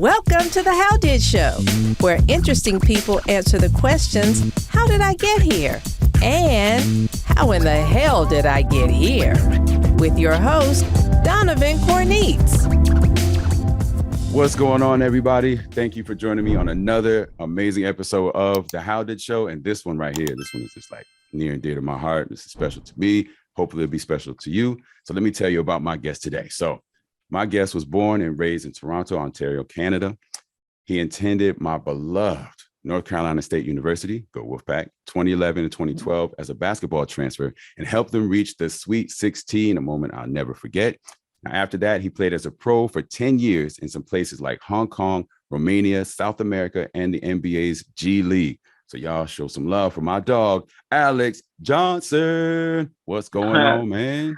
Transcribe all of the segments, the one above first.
Welcome to the How Did Show, where interesting people answer the questions, how did I get here? And how in the hell did I get here? With your host, Donovan Corneets. What's going on, everybody? Thank you for joining me on another amazing episode of the How Did Show. And this one right here, this one is just like near and dear to my heart. This is special to me. Hopefully it'll be special to you. So let me tell you about my guest today. So my guest was born and raised in Toronto, Ontario, Canada. He attended my beloved North Carolina State University, go Wolfpack, 2011 and 2012 as a basketball transfer and helped them reach the Sweet 16, a moment I'll never forget. Now, after that, he played as a pro for 10 years in some places like Hong Kong, Romania, South America, and the NBA's G League. So y'all show some love for my dog, Alex Johnson. What's going on, man?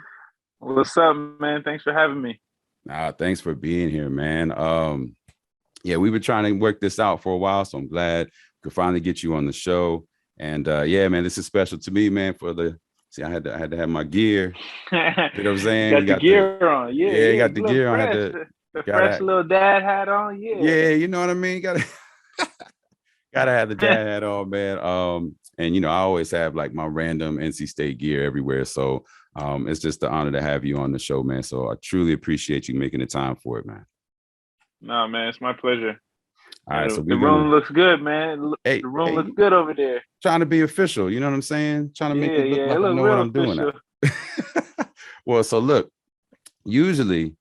What's up, man? Thanks for having me. Thanks for being here, man. We've been trying to work this out for a while, so I'm glad we could finally get you on the show. And man, this is special to me, man. I had to have my gear. You know what I'm saying? You got the gear on. Yeah, you got the gear on. I had the fresh little dad hat on. Yeah, you know what I mean? Gotta have the dad hat on, man. And I always have like my random NC State gear everywhere. So it's just an honor to have you on the show, man. So I truly appreciate you making the time for it, man. No, man, it's my pleasure. All right, so the room looks good, man. The room looks good over there. Trying to be official, you know what I'm saying? Trying to make it look like I know what I'm doing. Well, so look, usually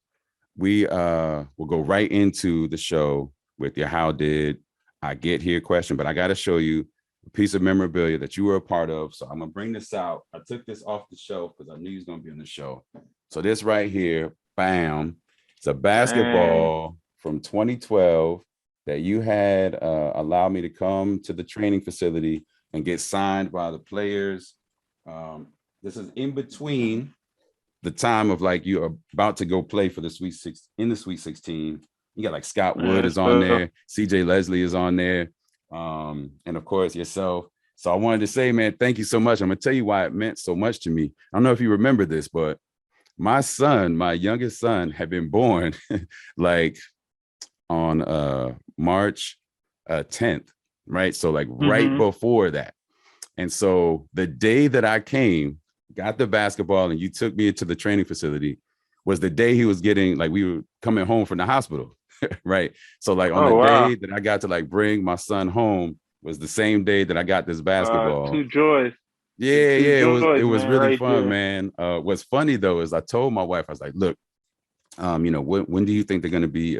we will go right into the show with your "How did I get here?" question, but I got to show you a piece of memorabilia that you were a part of. So I'm gonna bring this out. I took this off the shelf because I knew he was gonna be on the show. So this right here, bam, it's a basketball from 2012 that you had allowed me to come to the training facility and get signed by the players. This is in between the time of like you're about to go play for the Sweet 16. You got like Scott Wood is on there, CJ Leslie is on there, and of course yourself. So I wanted to say, man, thank you so much. I'm gonna tell you why it meant so much to me. I don't know if you remember this, but my youngest son, had been born like on March 10th, right? So like right before that. And so the day that I came, got the basketball, and you took me into the training facility was the day he was getting, like, we were coming home from the hospital, right? So like on day that I got to like bring my son home was the same day that I got this basketball. Two joys. Yeah, it was really right fun, man. What's funny though is I told my wife, I was like, look, when do you think they're going to be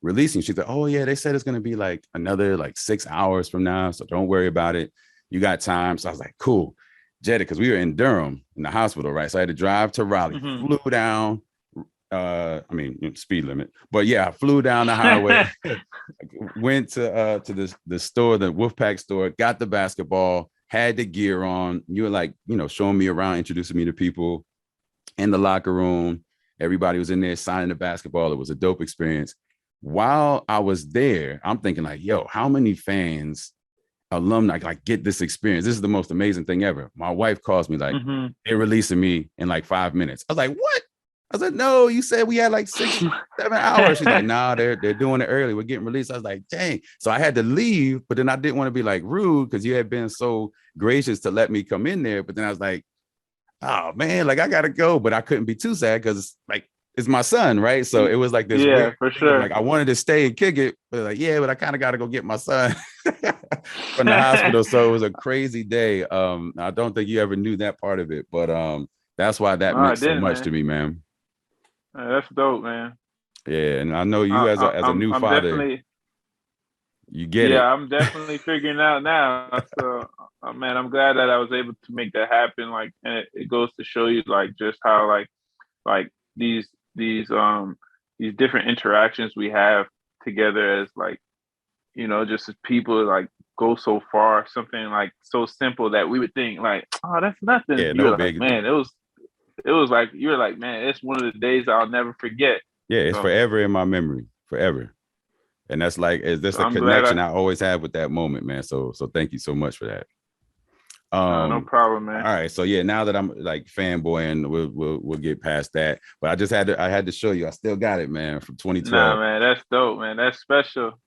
releasing? She's like, oh yeah, they said it's going to be like another like 6 hours from now, so don't worry about it, you got time. So I was like, cool, jetted, because we were in Durham in the hospital, right? So I had to drive to Raleigh, flew down, speed limit, but yeah, I flew down the highway, went to the store, the Wolfpack store, got the basketball, had the gear on. You were like, showing me around, introducing me to people in the locker room. Everybody was in there signing the basketball. It was a dope experience. While I was there, I'm thinking like, yo, how many fans, alumni like get this experience? This is the most amazing thing ever. My wife calls me like, they're releasing me in like 5 minutes. I was like, what? I said, no, you said we had like 6-7 hours. She's like, nah, they're doing it early. We're getting released. I was like, dang. So I had to leave, but then I didn't want to be like rude because you had been so gracious to let me come in there. But then I was like, oh man, like I gotta go, but I couldn't be too sad because like it's my son, right? So it was like this weird for sure. Like I wanted to stay and kick it, but like, but I kind of gotta go get my son from the hospital. So it was a crazy day. I don't think you ever knew that part of it, but that's why that meant so much to me, man. That's dope, man. Yeah, and I know you as a new father, you get it. Yeah, I'm definitely figuring out now. So, man, I'm glad that I was able to make that happen. Like, and it goes to show you, like, just how like these different interactions we have together as like, just as people like go so far. Something like so simple that we would think like, oh, that's nothing. Yeah, no big. Like, man, it was like you were like, man, it's one of the days I'll never forget. Yeah, it's forever in my memory, forever. And that's like, is this a connection I always have with that moment, man? So thank you so much for that. No problem, man. All right, so yeah, now that I'm like fanboying, we'll get past that. But I had to show you. I still got it, man, from 2012. Nah, man, that's dope, man. That's special.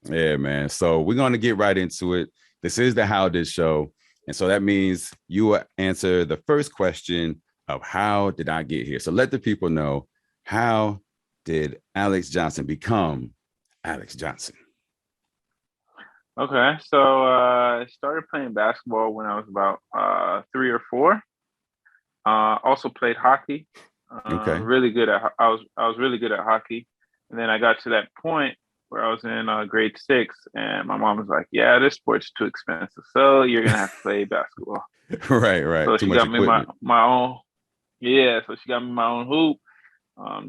Yeah, man. So we're gonna get right into it. This is the How Did Show, and so that means you will answer the first question of how did I get here. So let the people know, how did Alex Johnson become Alex Johnson? Okay, so I started playing basketball when I was about 3 or 4. Also played hockey. Okay. Really good at I was really good at hockey, and then I got to that point where I was in grade 6, and my mom was like, "Yeah, this sport's too expensive, so you're gonna have to play basketball." Right. So Too she much got me equipment. my own. Yeah, so she got me my own hoop.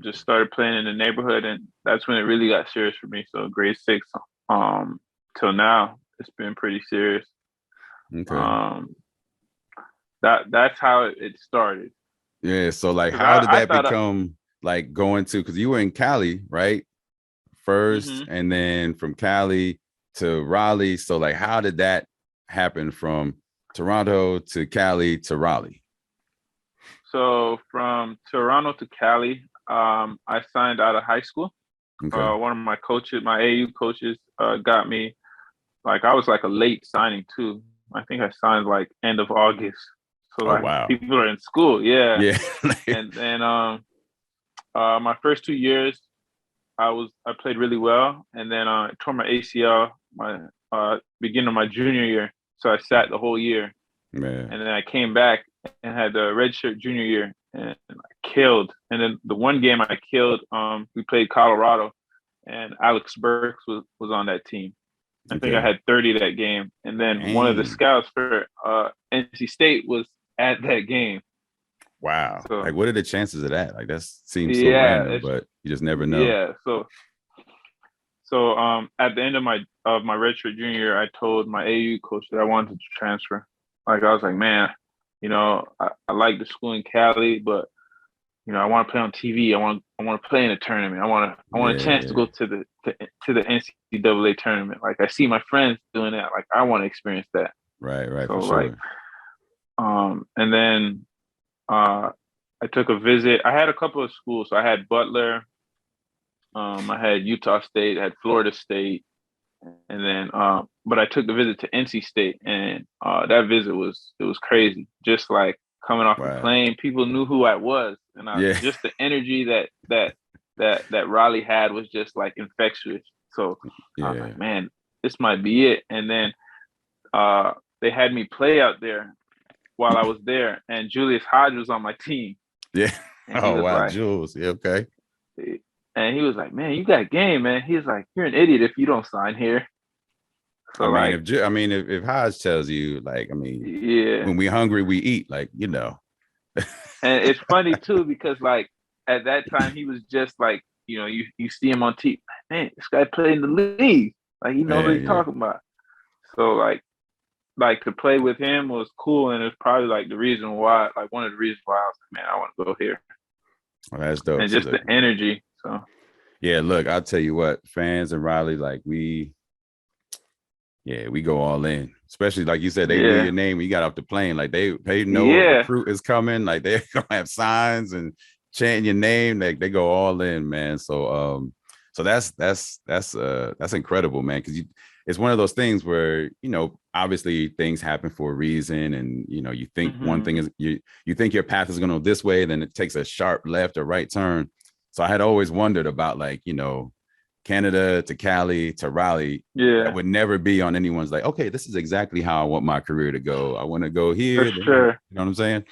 Just started playing in the neighborhood, and that's when it really got serious for me. So grade 6, till now, it's been pretty serious. Okay. Um, that's how it started. Yeah. So like, 'Cause how did I that thought, become like going to? Because you were in Cali, right? First, mhm. and then from Cali to Raleigh. So like, how did that happen from Toronto to Cali to Raleigh? So from Toronto to Cali, I signed out of high school. Okay. One of my coaches, my AU coaches, got me. Like I was like a late signing too. I think I signed like end of August. So Oh like wow. people are in school, yeah. Yeah. And then my first 2 years, I played really well, and then I tore my ACL my beginning of my junior year. So I sat the whole year, Man. and then I came back and had the redshirt junior year, and I killed. And then the one game I killed, we played Colorado, and Alex Burks was on that team. I think I Okay. had 30 that game, and then one of the Dang. scouts for NC State was at that game. Wow. So Like, what are the chances of that? Like, that seems so yeah, random, but you just never know. yeah. So at the end of my redshirt junior year, I told my AU coach that I wanted to transfer. Like I was like, man, I like the school in Cali, but I want to play on TV. I want to play in a tournament. I want a chance to Yeah. go to the NCAA tournament. Like I see my friends doing that. Like I want to experience that. Right. So For like, sure. and then I took a visit. I had a couple of schools. So I had Butler. I had Utah State. I had Florida State. And then, but I took the visit to NC State, and that visit was crazy. Just like coming off the Wow. plane, people knew who I was, and Yeah. just the energy that Raleigh had was just like infectious. So I was Yeah. like, man, this might be it. And then they had me play out there while I was there, and Julius Hodge was on my team, Yeah. and he Oh was wow, like, Jules. Yeah, okay. man, you got game, man. He was like, you're an idiot if you don't sign here. So like, If Hodge tells you, like, I mean, yeah. when we hungry, we eat, like, you know. And it's funny too because like at that time he was just like, you see him on TV, man, this guy played in the league, like he knows what Man, he's yeah. talking about. So like to play with him was cool, and it's probably like the reason why, like one of the reasons why I was like, man, I want to go here, Well, that's dope. and So just look, the energy. So yeah, look, I'll tell you what, fans in Raleigh, like we go all in. Especially like you said, they knew your yeah, name when you got off the plane. Like they know a yeah, recruit is coming. Like they're gonna have signs and chanting your name. Like they go all in, man. So that's incredible, man. Because it's one of those things where obviously things happen for a reason, and you think one thing hmm is you think your path is going to go this way, then it takes a sharp left or right turn. So I had always wondered about like Canada to Cali to Raleigh. That yeah, would never be on anyone's like, okay, this is exactly how I want my career to go. I want to go for here. Then sure, you know what I'm saying?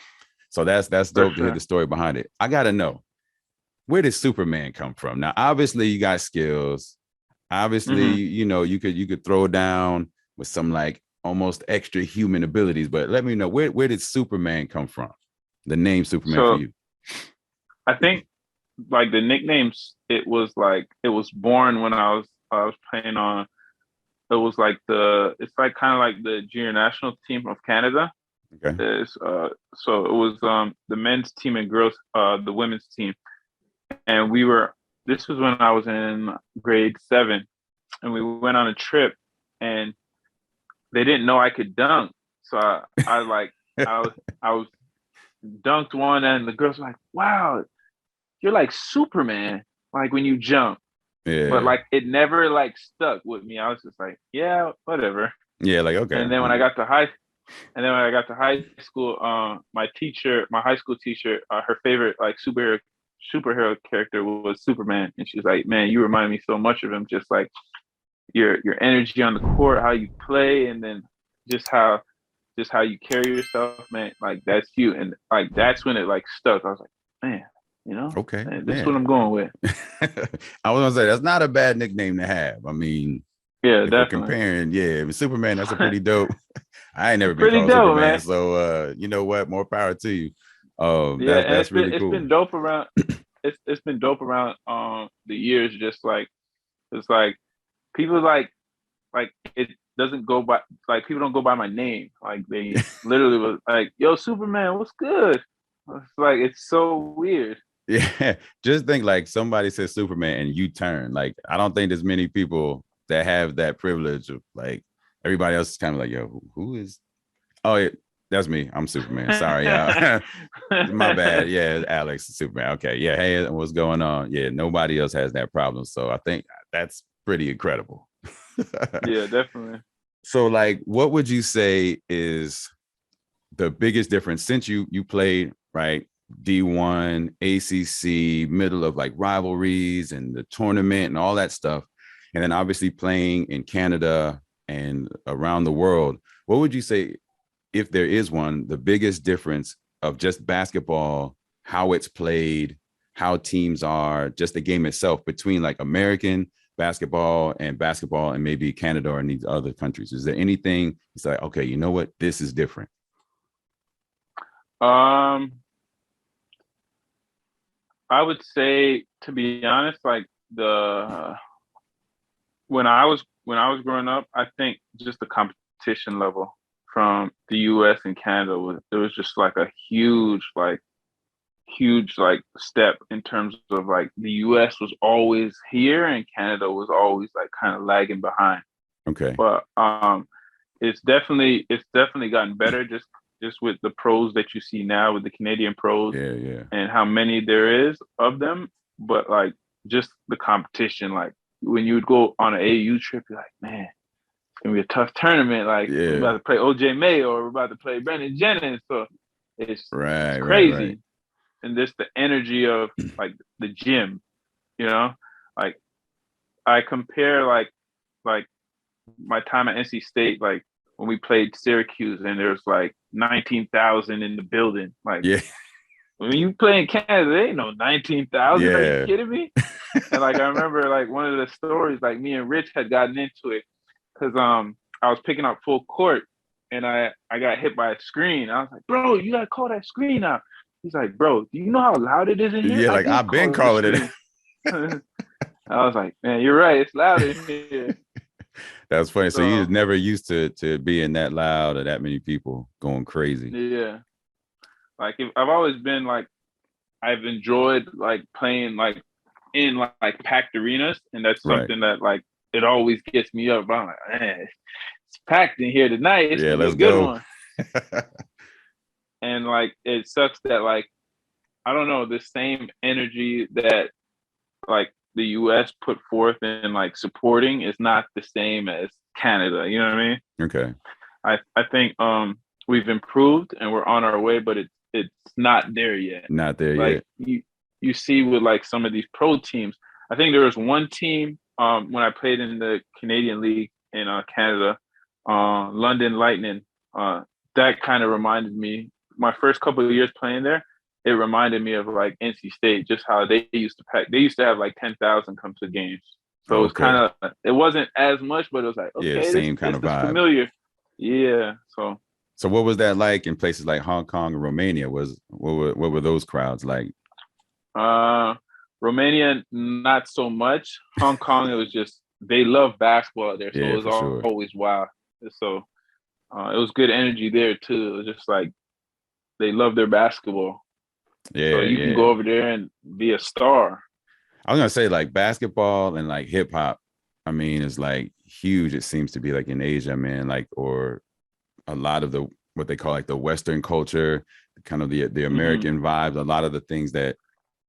So that's for dope to hear the sure. story behind it. I gotta know, where did Superman come from? Now, obviously, you got skills. Obviously, hmm you could throw down with some like almost extra human abilities. But let me know, where did Superman come from? The name Superman for So you. I think like the nicknames, it was born when I was playing on. It was like it's like kind of like the junior national team of Canada. Okay. So it was the men's team and the women's team, and this was when I was in grade 7, and we went on a trip, and they didn't know I could dunk. So I was dunked one, and the girls were like, "Wow, you're like Superman!" Like when you jump. Yeah. But like it never like stuck with me. I was just like, yeah, whatever. Yeah, like okay. And then when I got to high school, my high school teacher, her favorite like superhero character was Superman, and she's like, "Man, you remind me so much of him. Just like your energy on the court, how you play, and then just how you carry yourself, man. Like that's you." And like that's when it like stuck. I was like, man. Okay, man, this is what I'm going with. I was gonna say that's not a bad nickname to have. I mean, yeah, if definitely. we're comparing, Superman, that's a pretty dope. I ain't never been pretty called dope, Superman, man. so you know what? More power to you. That's really cool. It's been dope around. It's been dope around the years. Just like it's like people like it doesn't go by like people don't go by my name. Like they literally was like, "Yo, Superman, what's good?" It's like it's so weird. Yeah, just think like somebody says Superman and you turn. Like I don't think there's many people that have that privilege of like everybody else is kind of like, yo, who is? Oh, yeah, that's me. I'm Superman. Sorry, y'all. My bad. Yeah, Alex Superman. Okay, yeah. Hey, what's going on? Yeah, nobody else has that problem. So I think that's pretty incredible. Yeah, definitely. So, like, what would you say is the biggest difference since you played right? D1, ACC, middle of like rivalries and the tournament and all that stuff. And then obviously playing in Canada and around the world. What would you say, if there is one, the biggest difference of just basketball, how it's played, how teams are, just the game itself between like American basketball and maybe Canada or in these other countries? Is there anything it's like, okay, you know what, this is different? I would say, to be honest, like when I was growing up, I think just the competition level from the US and Canada was just like a huge step in terms of like the US was always here and Canada was always like kind of lagging behind. Okay. But it's definitely gotten better just with the pros that you see now with the Canadian pros, and how many there is of them. But like just the competition, like when you would go on an AU trip, you're like, man, it's gonna be a tough tournament. Like we're about to play OJ Mayo or we're about to play Brandon Jennings, so it's crazy. Right. And just the energy of like the gym, like I compare like my time at NC State, like when we played Syracuse and there's like 19,000 in the building. Like, when you play in Canada, there ain't no 19,000. Are you kidding me? And like, I remember like one of the stories, like me and Rich had gotten into it because I was picking up full court and I got hit by a screen. I was like, bro, you got to call that screen out. He's like, bro, do you know how loud it is in here? Yeah, like I've been calling it. I was like, man, you're right. It's loud in here. That's funny. So you never used to being that loud or that many people going crazy. Yeah. Like I've always been like, I've enjoyed like playing like in like packed arenas. And that's something that like, it always gets me up. I'm like, man, it's packed in here tonight. It's let's a good go. one. And like, it sucks that like, I don't know, the same energy that like the US put forth in like supporting is not the same as Canada. You know what I mean? Okay. I think we've improved and we're on our way, but it's not there yet. Not there yet. Like you see with like some of these pro teams. I think there was one team when I played in the Canadian League in Canada, London Lightning. That kind of reminded me, my first couple of years playing there, it reminded me of like NC State, just how they used to pack. They used to have like 10,000 come to games. So it was kind of, it wasn't as much, but it was like, okay, same kind of vibe. Familiar. Yeah. So what was that like in places like Hong Kong and Romania? What were those crowds like? Romania, not so much. Hong Kong, it was just, they love basketball out there. So it was always wild. So it was good energy there too. It was just like, they love their basketball. Yeah, so you can go over there and be a star. I was gonna say like basketball and like hip hop. I mean, it's like huge. It seems to be like in Asia, man. Like or a lot of the what they call like the Western culture, kind of the American vibes, a lot of the things that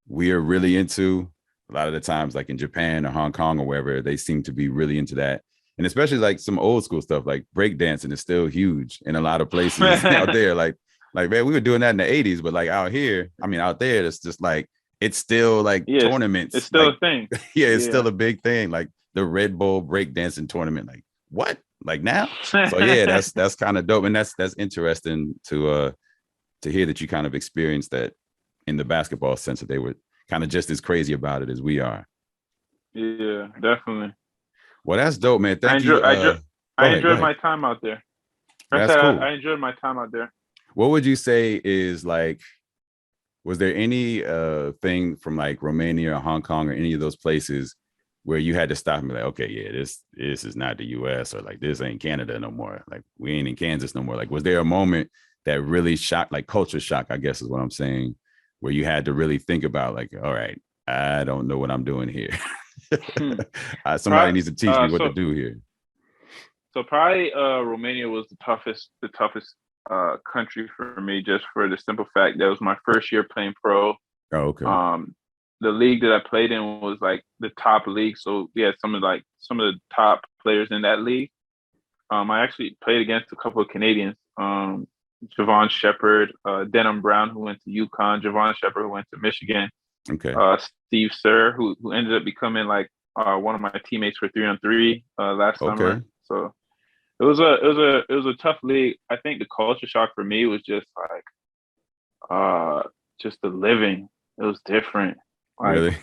we are really into. A lot of the times, like in Japan or Hong Kong or wherever, they seem to be really into that. And especially like some old school stuff, like breakdancing is still huge in a lot of places out there. Like man, we were doing that in the 80s, but like out here, I mean, out there, it's just like it's still like tournaments. It's still like, a thing. It's still a big thing. Like the Red Bull breakdancing tournament. Like what? Like now? So yeah, that's kind of dope, and that's interesting to hear that you kind of experienced that in the basketball sense, that they were kind of just as crazy about it as we are. Yeah, definitely. Well, that's dope, man. Thank you. I enjoyed my time out there. That's cool. I enjoyed my time out there. What would you say is like, was there any thing from like Romania or Hong Kong or any of those places where you had to stop and be like, okay, yeah, this is not the US, or like this ain't Canada no more. Like we ain't in Kansas no more. Like, was there a moment that really shocked, like culture shock, I guess is what I'm saying, where you had to really think about like, all right, I don't know what I'm doing here. Somebody needs to teach me what to do here. So probably Romania was the toughest country for me, just for the simple fact that it was my first year playing pro. Oh, okay. The league that I played in was like the top league. So we had some of the top players in that league. I actually played against a couple of Canadians, Javon Shepard, Denham Brown, who went to UConn, Javon Shepard, who went to Michigan. Okay. Steve Sir, who ended up becoming like one of my teammates for 3-on-3 last summer. So it was a tough league. I think the culture shock for me was just like just the living. It was different. Like, really?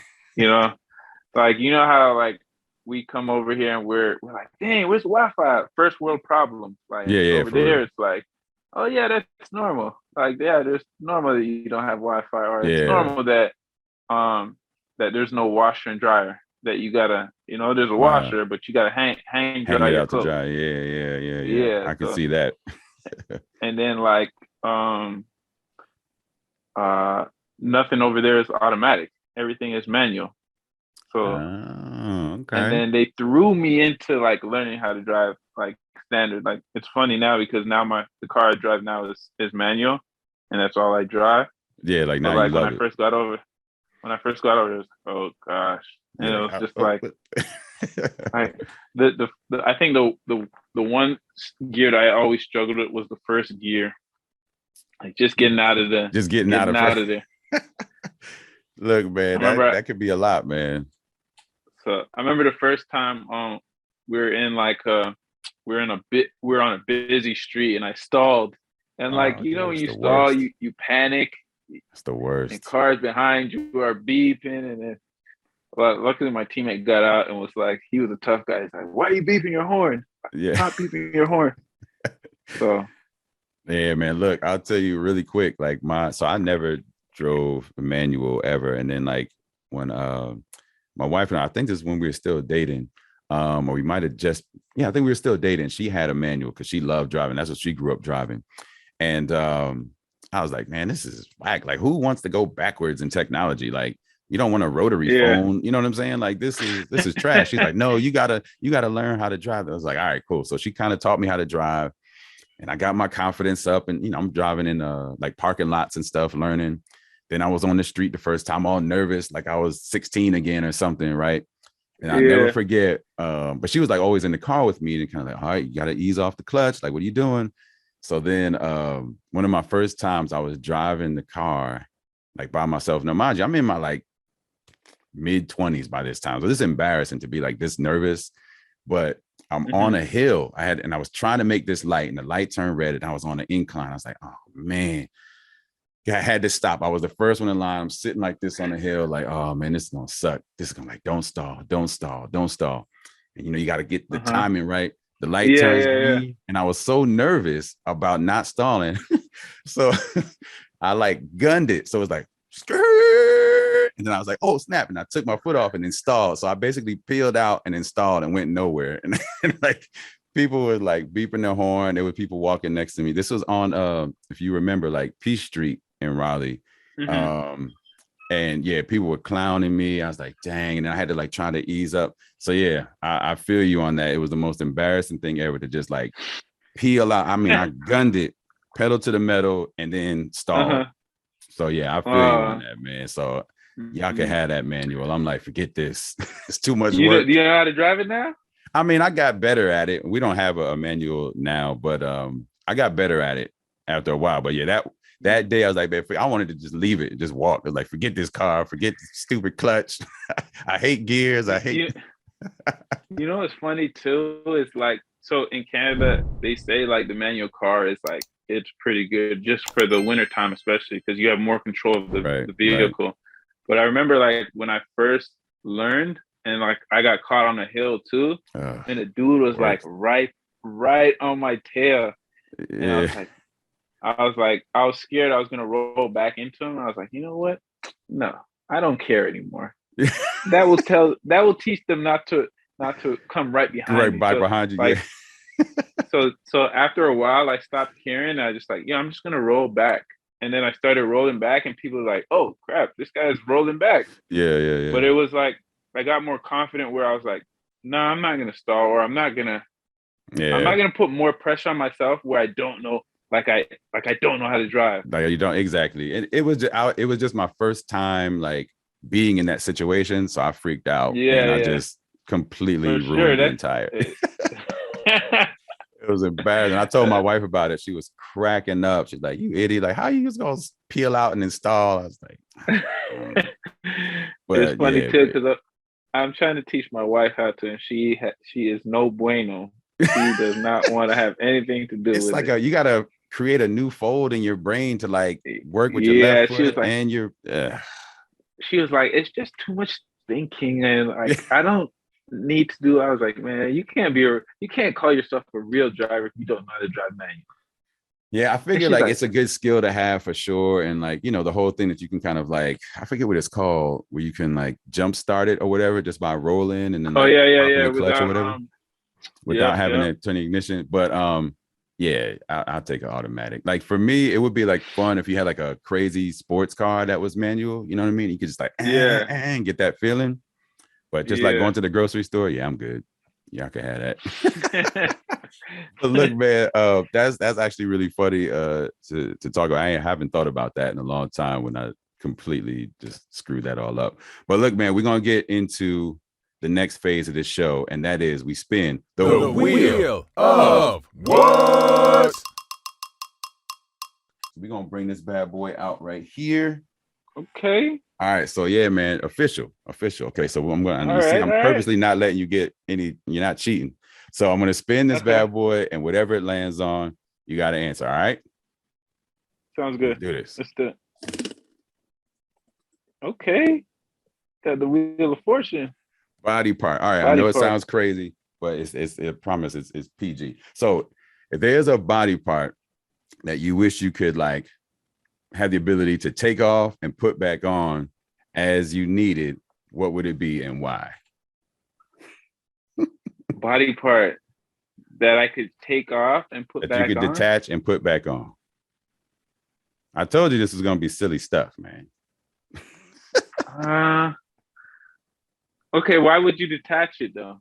Like how like we come over here and we're like, dang, where's Wi-Fi? First world problems. Like over there, it's like, oh yeah, that's normal. Like there's normal that you don't have Wi-Fi, or it's normal that that there's no washer and dryer. That you gotta, there's a washer, but you gotta hang dry it out to dry. Yeah. I can see that. And then like nothing over there is automatic. Everything is manual. So okay. And then they threw me into like learning how to drive like standard. Like it's funny now because now the car I drive now is manual, and that's all I drive. Yeah, like now like you love when I first got over, it was like, oh gosh. And it was just like, I think the one gear that I always struggled with was the first gear, like just getting out of there. Look, man, that could be a lot, man. So I remember the first time we were on a busy street and I stalled, and like when you stall, you panic. It's the worst. And cars behind you are beeping, and then. Well, luckily my teammate got out and was like, he was a tough guy. He's like, why are you beeping your horn? Yeah. Stop beeping your horn. So. Yeah, man, look, I'll tell you really quick. Like so I never drove a manual ever. And then like when my wife and I think this is when we were still dating, or we might have I think we were still dating. She had a manual because she loved driving. That's what she grew up driving. And I was like, man, this is whack. Like who wants to go backwards in technology? Like, you don't want a rotary phone. You know what I'm saying? Like this is trash. She's like, no, you gotta learn how to drive. I was like, all right, cool. So she kind of taught me how to drive, and I got my confidence up, and I'm driving in like parking lots and stuff, learning. Then I was on the street the first time, all nervous, like I was 16 again or something, right? And I never forget. But she was like always in the car with me, and kind of like, all right, you gotta ease off the clutch. Like, what are you doing? So then one of my first times I was driving the car like by myself. Now, mind you, I'm in my like mid-20s by this time. So this is embarrassing to be like this nervous, but I'm on a hill. I was trying to make this light, and the light turned red, and I was on an incline. I was like, oh man. Yeah, I had to stop. I was the first one in line. I'm sitting like this on the hill, like, oh man, this is gonna suck. This is gonna like, don't stall. And you got to get the timing right. The light turns green, and I was so nervous about not stalling. So I like gunned it. So it was like, and then I was like, oh snap. And I took my foot off and installed. So I basically peeled out and installed and went nowhere. And like people were like beeping their horn. There were people walking next to me. This was on, if you remember, like Peace Street in Raleigh. And yeah, people were clowning me. I was like, dang. And then I had to like try to ease up. So yeah, I feel you on that. It was the most embarrassing thing ever to just like peel out. I mean, I gunned it, pedal to the metal, and then stalled. So yeah, I feel you on that, man. So y'all can have that manual. I'm like, forget this. It's too much work. Do you know how to drive it now? I mean, I got better at it. We don't have a manual now, but I got better at it after a while. But yeah, that day I was like, man, I wanted to just leave it, just walk. I was like, forget this car, forget this stupid clutch. I hate gears. I hate. You know what's funny too? It's like, so in Canada, they say like the manual car is like, it's pretty good just for the wintertime, especially because you have more control of the vehicle. Right. But I remember like when I first learned and like I got caught on a hill too, and the dude was like right on my tail. And I was scared I was gonna roll back into him. I was like, you know what? No, I don't care anymore. That will teach them not to come right behind me. Behind you. Like, so after a while I stopped caring. I just like, I'm just gonna roll back. And then I started rolling back and people were like, oh crap, this guy's rolling back. Yeah. But it was like I got more confident where I was like, no, I'm not gonna stall, or I'm not gonna put more pressure on myself where I don't know. Like I don't know how to drive. Like you don't exactly. And it was just my first time like being in that situation, so I freaked out. And I just completely ruined the entire. It was embarrassing. I told my wife about it. She was cracking up. She's like, "You idiot! Like, how you just gonna peel out and install?" I was like, "It's funny too because I'm trying to teach my wife how to, and she is no bueno. She does not want to have anything to do with it. It's like you gotta create a new fold in your brain to like work with your left foot and your. She was like, "It's just too much thinking, and like I don't need to do." I was like, "Man, you can't call yourself a real driver if you don't know how to drive manual." Yeah, I figure like it's a good skill to have for sure, and like the whole thing that you can kind of like, I forget what it's called, where you can like jump start it or whatever just by rolling and then the clutch or whatever without having to turn the ignition. But I'll take an automatic. Like for me, it would be like fun if you had like a crazy sports car that was manual. You know what I mean? You could just like and get that feeling. But just like going to the grocery store, I'm good. Yeah, I can have that. But look, man, that's actually really funny to talk about. I haven't thought about that in a long time when I completely just screwed that all up. But look, man, we're gonna get into the next phase of this show, and that is we spin the wheel of what. We're gonna bring this bad boy out right here. Okay. All right, so yeah, man, official. Okay, so I'm purposely not letting you get any. You're not cheating. So I'm gonna spin this bad boy, and whatever it lands on, you got to answer. All right. Sounds good. Let's do this. Let's do it. Okay. Got the wheel of fortune. Body part. All right. I know it sounds crazy, but it's I promise it's PG. So if there's a body part that you wish you could like have the ability to take off and put back on as you needed, what would it be and why? Body part that I could take off and put back on? That you could detach and put back on. I told you this was going to be silly stuff, man. Okay, why would you detach it though?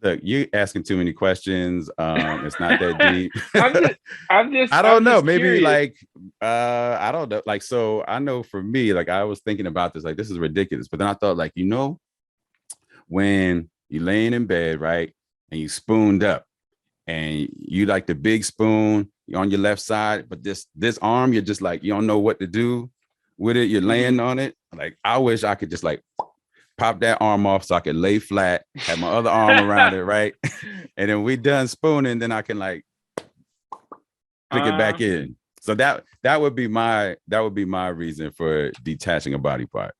Look, you're asking too many questions. It's not that deep. I don't know. Maybe curious. Like, I don't know. Like, so I know for me, like I was thinking about this, like, this is ridiculous. But then I thought like, when you're laying in bed, right? And you spooned up and you like the big spoon, you're on your left side, but this arm, you're just like, you don't know what to do with it. You're laying on it. Like, I wish I could just like pop that arm off so I could lay flat, have my other arm around it, right? And then we done spooning, then I can like click it back in. So that would be my reason for detaching a body part.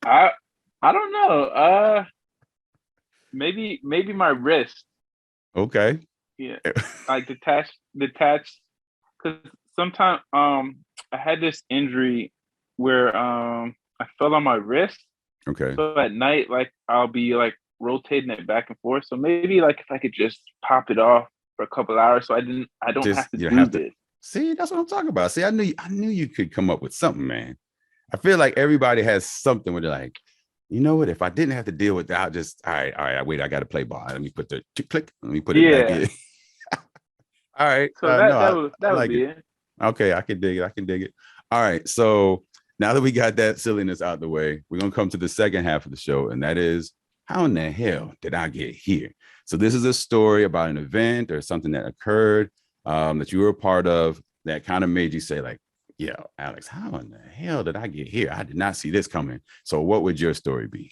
I don't know. Maybe my wrist. Okay. Yeah, like detach. Because sometimes I had this injury where I fell on my wrist. Okay. So at night, like I'll be like rotating it back and forth. So maybe like if I could just pop it off for a couple hours, so I don't have to do this. See, that's what I'm talking about. See, I knew you could come up with something, man. I feel like everybody has something where they're like, you know what? If I didn't have to deal with that, I'll just all right. Wait, I got to play ball. Let me put the click. Let me put it back in. All right. So that would be it. Okay, I can dig it. All right. So now that we got that silliness out the way, we're gonna come to the second half of the show, and that is, how in the hell did I get here? So this is a story about an event or something that occurred that you were a part of that kind of made you say, like, yeah, Alex, how in the hell did I get here? I did not see this coming. So what would your story be?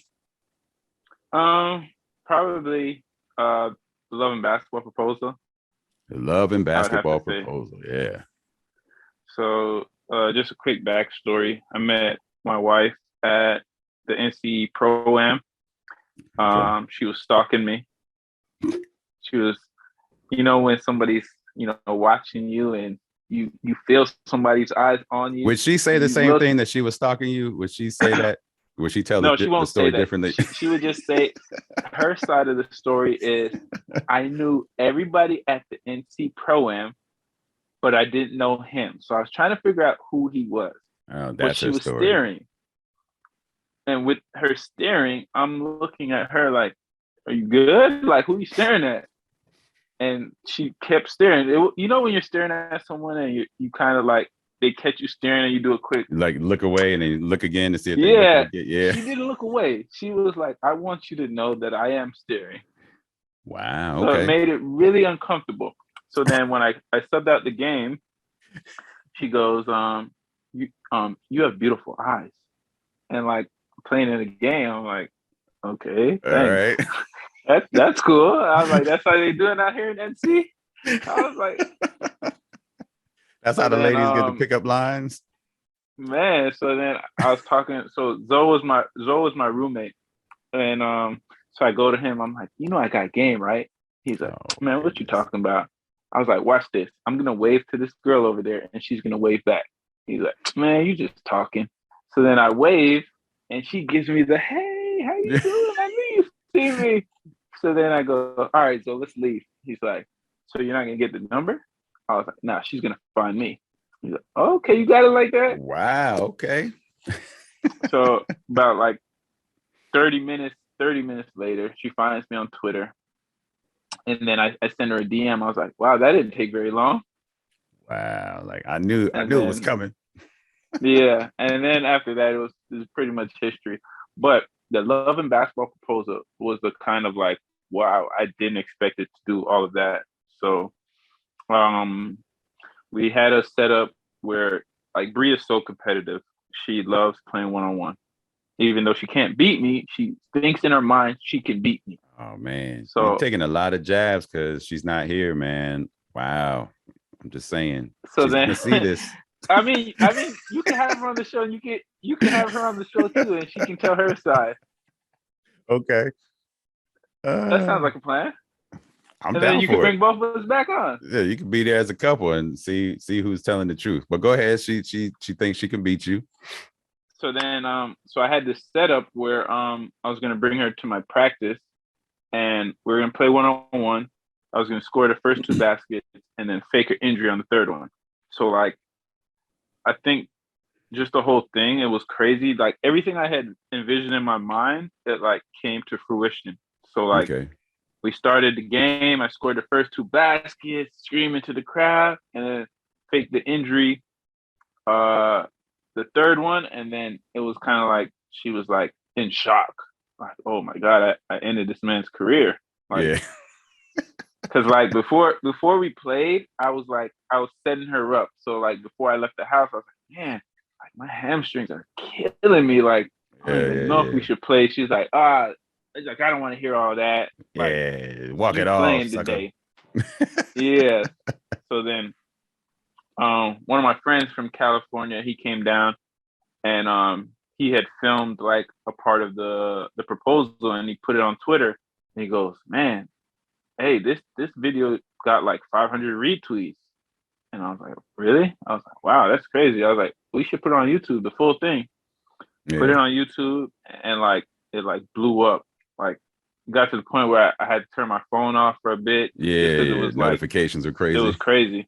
Probably the love and basketball proposal. The love and basketball proposal. Yeah. So just a quick backstory. I met my wife at the NC Pro-Am. She was stalking me. She was, when somebody's, watching you and you feel somebody's eyes on you. Would she say the same thing that she was stalking you? Would she say that? Would she tell the story differently? She would just say her side of the story is, I knew everybody at the NC Pro-Am, but I didn't know him. So I was trying to figure out who he was. Oh, that's but she her was story. staring. And with her staring, I'm looking at her like, are you good? Like, who are you staring at? And she kept staring. When you're staring at someone and you kind of like, they catch you staring and you do a quick like look away and then look again to see if they look again. Yeah. She didn't look away. She was like, I want you to know that I am staring. Wow. So Okay. it made it really uncomfortable. So then when I subbed out the game, she goes, you have beautiful eyes. And like playing in the game, I'm like, okay, thanks. All right. That's cool. I was like, that's how they doing out here in NC? I was like, that's how the ladies get to pick up lines. Man, so then I was talking. So Zoe was my roommate, and so I go to him. I'm like, I got game, right? He's like, man, what you talking about? I was like, watch this. I'm gonna wave to this girl over there, and she's gonna wave back. He's like, man, you just talking. So then I wave, and she gives me the, hey, how you doing? I knew you see me. So then I go, all right, so let's leave. He's like, so you're not gonna get the number? I was like, nah, she's gonna find me. He's like, okay, you got it like that? Wow, okay. So about like 30 minutes later, she finds me on Twitter. And then I send her a DM. I was like, wow, that didn't take very long. Wow, like I knew it was coming. Yeah. And then after that, it was pretty much history. But the love and basketball proposal was the kind of like, wow, I didn't expect it to do all of that. So we had a setup where, like, Bree is so competitive. She loves playing one-on-one. Even though she can't beat me, she thinks in her mind she can beat me. Oh man, so you're taking a lot of jabs because she's not here, man. Wow, I'm just saying. So she's then gonna see this. I mean, you can have her on the show, and you can have her on the show too, and she can tell her side. Okay, that sounds like a plan. I'm and down then you for can it. bring both of us back on. Yeah, you can be there as a couple and see who's telling the truth. But go ahead. She thinks she can beat you. So then, so I had this setup where I was gonna bring her to my practice, and we are gonna play one-on-one. I was gonna score the first 2 baskets and then fake her injury on the third one. So like, I think just the whole thing, it was crazy. Like everything I had envisioned in my mind, it like came to fruition. So like. Okay. We started the game. I scored the first 2 baskets, screaming to the crowd, and then faked the injury, the third one. And then it was kind of like, she was like in shock. Like, oh my God, I ended this man's career. Like, yeah. Cause like before we played, I was setting her up. So like before I left the house, I was like, man, like my hamstrings are killing me. Like, I don't even know if we should play. She's like, it's like, I don't want to hear all that. Like, yeah, walk it off. Playing today. Yeah. So then, one of my friends from California, he came down, and he had filmed like a part of the proposal, and he put it on Twitter. And he goes, "Man, hey, this video got like 500 retweets." And I was like, "Really?" I was like, "Wow, that's crazy." I was like, "We should put it on YouTube, the full thing." Yeah. Put it on YouTube, and like it like blew up. Like, got to the point where I had to turn my phone off for a bit. Yeah, it was notifications were crazy. It was crazy.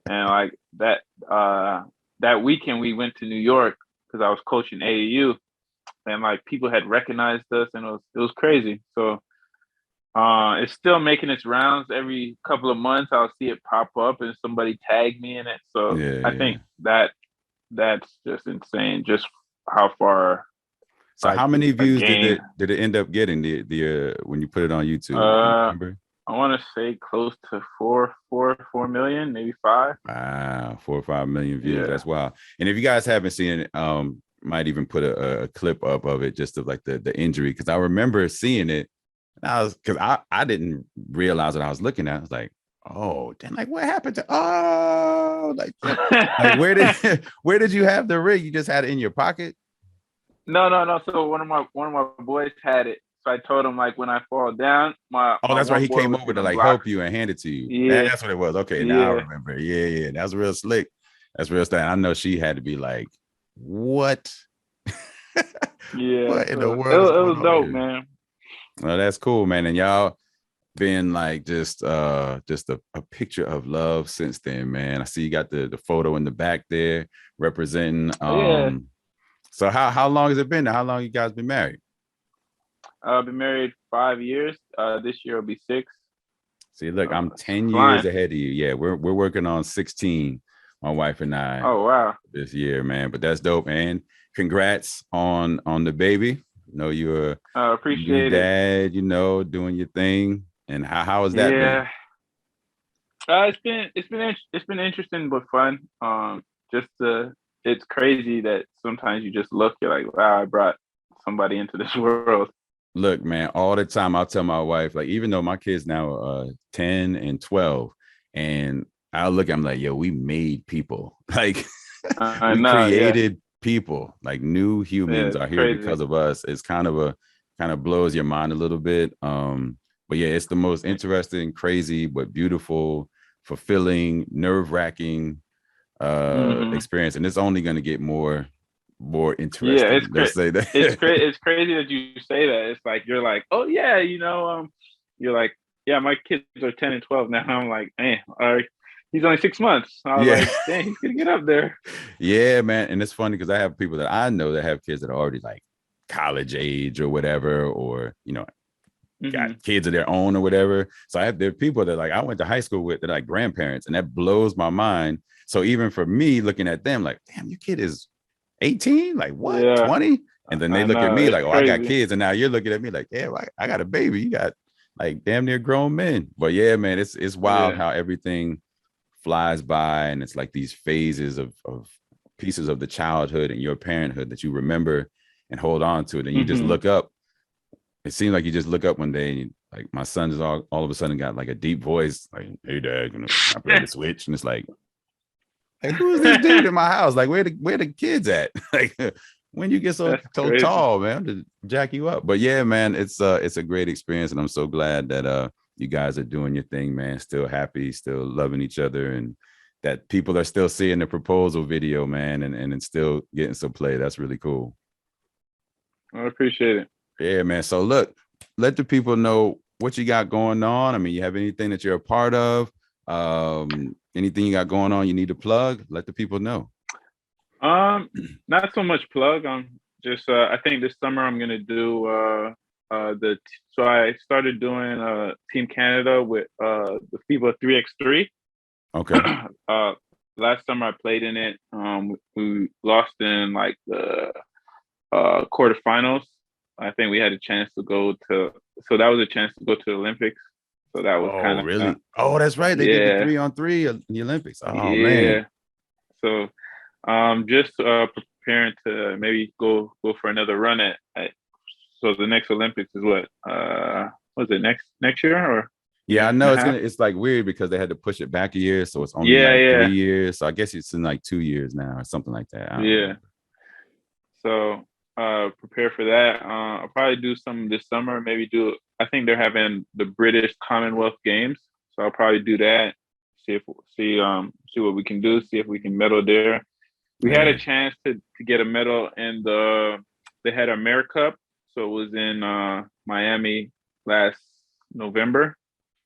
And like that weekend we went to New York because I was coaching AAU, and like people had recognized us, and it was crazy. So it's still making its rounds every couple of months. I'll see it pop up and somebody tag me in it. So I think that's just insane, just how far. So like, how many views game. did it end up getting the when you put it on YouTube? Remember? I want to say close to 4 million, maybe 5. Wow, 4 or 5 million views. Yeah. That's wild. And if you guys haven't seen it, might even put a clip up of it just of like the injury, because I remember seeing it. And I didn't realize what I was looking at. I was like, oh, then like what happened to like where did you have the rig? You just had it in your pocket? No. So one of my boys had it. So I told him like when I fall down, that's right. He came over to like help you and hand it to you. Yeah, that's what it was. Okay, now I remember. Yeah. That's real slick. That's real stuff. I know she had to be like, what? Yeah. What in the world? It was dope, man. Well, that's cool, man. And y'all been like just a picture of love since then, man. I see you got the photo in the back there representing. So how long has it been? How long you guys been married? I've been married 5 years. This year will be 6. See, look, I'm 10 years ahead of you. Yeah, we're working on 16, my wife and I. Oh wow. This year, man. But that's dope. And congrats on the baby. I know you're appreciate your dad, doing your thing. And how has that been? It's been interesting but fun. It's crazy that sometimes you just look, you're like, wow, I brought somebody into this world. Look, man, all the time I'll tell my wife, like, even though my kids now are 10 and 12, and I'll look at them like, yo, we made people. Like, we created people, like new humans are here because of us. It's kind of blows your mind a little bit. But yeah, it's the most interesting, crazy, but beautiful, fulfilling, nerve-wracking experience. And it's only going to get more interesting. Yeah, it's Let's say that. It's crazy that you say that. It's like you're like, oh yeah, you're like, yeah, my kids are 10 and 12 now. I'm like, man, he's only 6 months. I was like, dang, he's gonna get up there. Yeah, man. And it's funny because I have people that I know that have kids that are already like college age or whatever, or got kids of their own or whatever. So there are people that like I went to high school with that are like grandparents, and that blows my mind. So even for me looking at them, like, damn, your kid is 18, like what, 20? And then they look at me like, oh, crazy. I got kids. And now you're looking at me like, yeah, I got a baby. You got like damn near grown men. But yeah, man, it's wild how everything flies by. And it's like these phases of pieces of the childhood and your parenthood that you remember and hold on to it. And you just look up. It seems like you just look up one day and you, like my son is all of a sudden got like a deep voice, like, hey dad, I play the Switch. And it's like who is this dude in my house? Like, where the kids at? Like, when you get so tall, man, to jack you up. But yeah, man, it's a great experience, and I'm so glad that you guys are doing your thing, man. Still happy, still loving each other, and that people are still seeing the proposal video, man, and it's still getting some play. That's really cool. I appreciate it. Yeah, man. So look, let the people know what you got going on. I mean, you have anything that you're a part of? Anything you got going on you need to plug? Let the people know. Not so much plug. Just I think this summer I'm gonna do so I started doing Team Canada with the FIBA 3x3. Okay. Last summer I played in it. We lost in like the quarterfinals. I think we had a chance to go to. So that was a chance to go to the Olympics. So that was kind of really. That's right. They did the 3-on-3 in the Olympics. Oh man. So just preparing to maybe go for another run at so the next Olympics is what was it next year or? Yeah, I know it's like weird because they had to push it back a year, so it's only 3 years. So I guess it's in like 2 years now or something like that. Yeah. So prepare for that. I'll probably do some this summer. Maybe I think they're having the British Commonwealth Games, so I'll probably do that. See what we can do. See if we can medal there. We had a chance to get a medal in they had a Mayor Cup, so it was in Miami last November.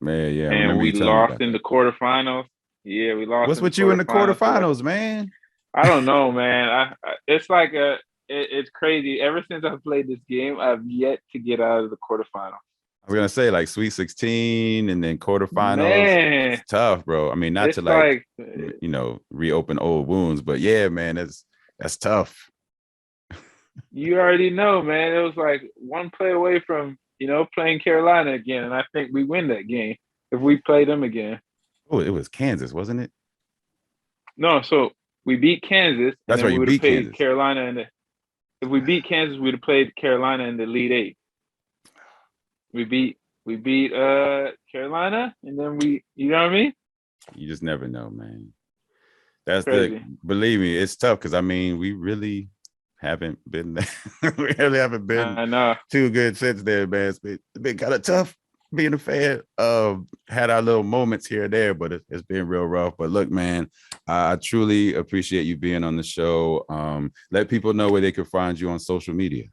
Man, yeah, and we lost in the quarterfinals. Yeah, we lost. What's with you in the quarterfinals, man? I don't know, man. It's like it's crazy. Ever since I played this game, I've yet to get out of the quarterfinals. I was gonna say like Sweet 16 and then quarterfinals. Man, it's tough, bro. I mean, not it's to like reopen old wounds, but yeah, man, that's tough. You already know, man. It was like one play away from playing Carolina again, and I think we win that game if we play them again. Oh, it was Kansas, wasn't it? No, so we beat Kansas. That's right. We You would have beat played Kansas. Carolina if we beat Kansas, we'd have played Carolina in the Elite Eight. We beat Carolina, and then you know what I mean? You just never know, man. That's crazy. Believe me, it's tough because I mean, we really haven't been I know. too good since then, man. It's been kind of tough being a fan. Had our little moments here and there, but it's been real rough. But look, man, I truly appreciate you being on the show. Let people know where they can find you on social media.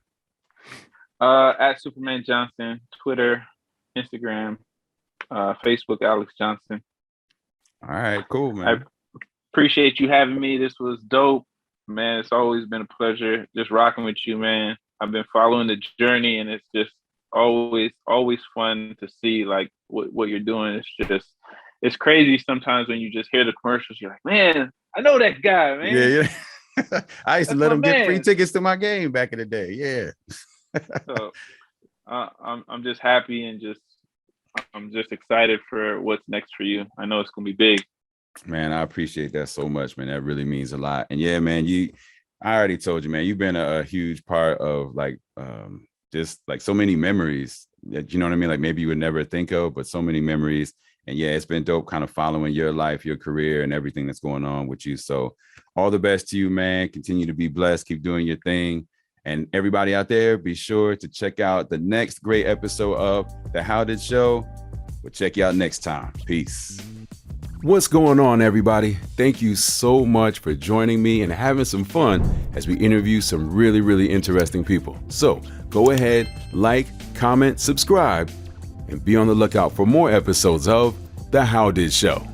At Superman Johnson, Twitter, Instagram, Facebook, Alex Johnson. All right, cool, man. I appreciate you having me. This was dope, man. It's always been a pleasure just rocking with you, man. I've been following the journey, and it's just always fun to see like what you're doing. It's crazy sometimes when you just hear the commercials. You're like, man, I know that guy, man. Yeah. I used to let him get free tickets to my game back in the day. Yeah. So I'm just happy and I'm just excited for what's next for you. I know it's gonna be big. Man, I appreciate that so much, man. That really means a lot. And yeah, man, I already told you, man, you've been a huge part of like just like so many memories that, you know what I mean? Like maybe you would never think of, but so many memories. And yeah, it's been dope kind of following your life, your career, and everything that's going on with you. So all the best to you, man. Continue to be blessed. Keep doing your thing. And everybody out there, be sure to check out the next great episode of The How Did Show. We'll check you out next time. Peace. What's going on, everybody? Thank you so much for joining me and having some fun as we interview some really, really interesting people. So go ahead, like, comment, subscribe, and be on the lookout for more episodes of The How Did Show.